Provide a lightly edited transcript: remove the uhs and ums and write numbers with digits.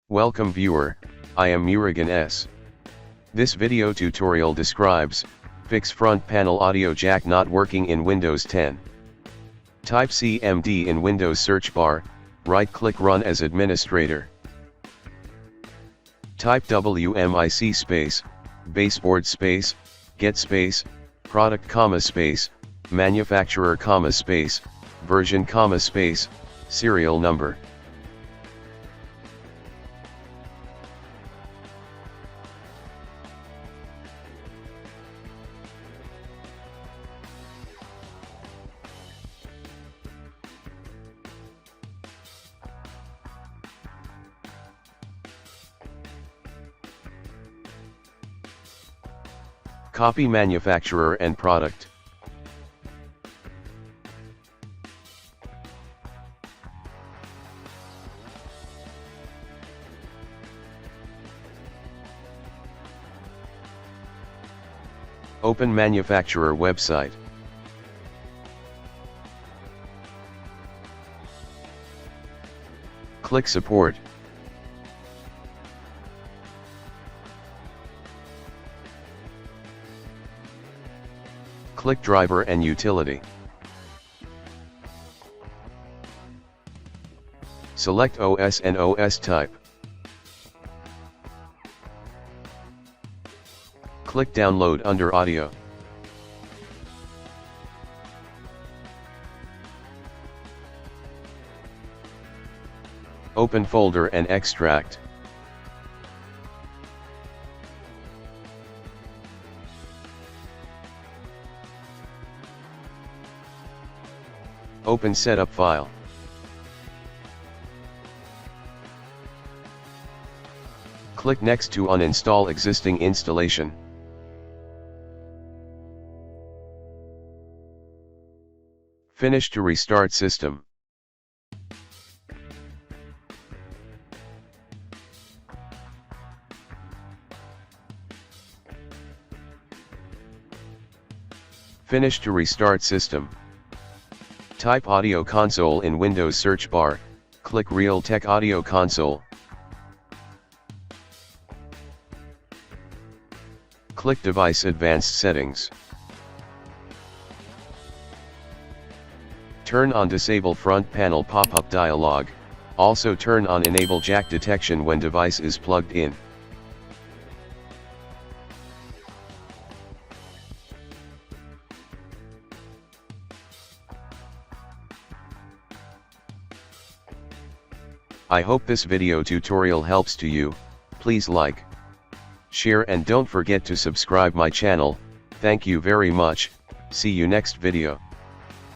Welcome viewer, I am Murugan S. This video tutorial describes, fix front panel audio jack not working in Windows 10. Type CMD in Windows search bar, right-click Run as administrator. Type WMIC space, baseboard space, get space, product comma space, manufacturer comma space, version comma space, serial number. Copy manufacturer and product. Open manufacturer website. Click Support. Click Driver and Utility. Select OS and OS type. Click Download under Audio. Open folder and extract. Open setup file. Click Next to uninstall existing installation. Finish to restart system. Finish to restart system. Type Audio Console in Windows search bar, click Realtek Audio Console. Click Device Advanced Settings. Turn on Disable Front Panel pop-up dialog, also turn on Enable Jack Detection when device is plugged in. I hope this video tutorial helps to you. Please like, share and don't forget to subscribe my channel. Thank you very much. See you next video.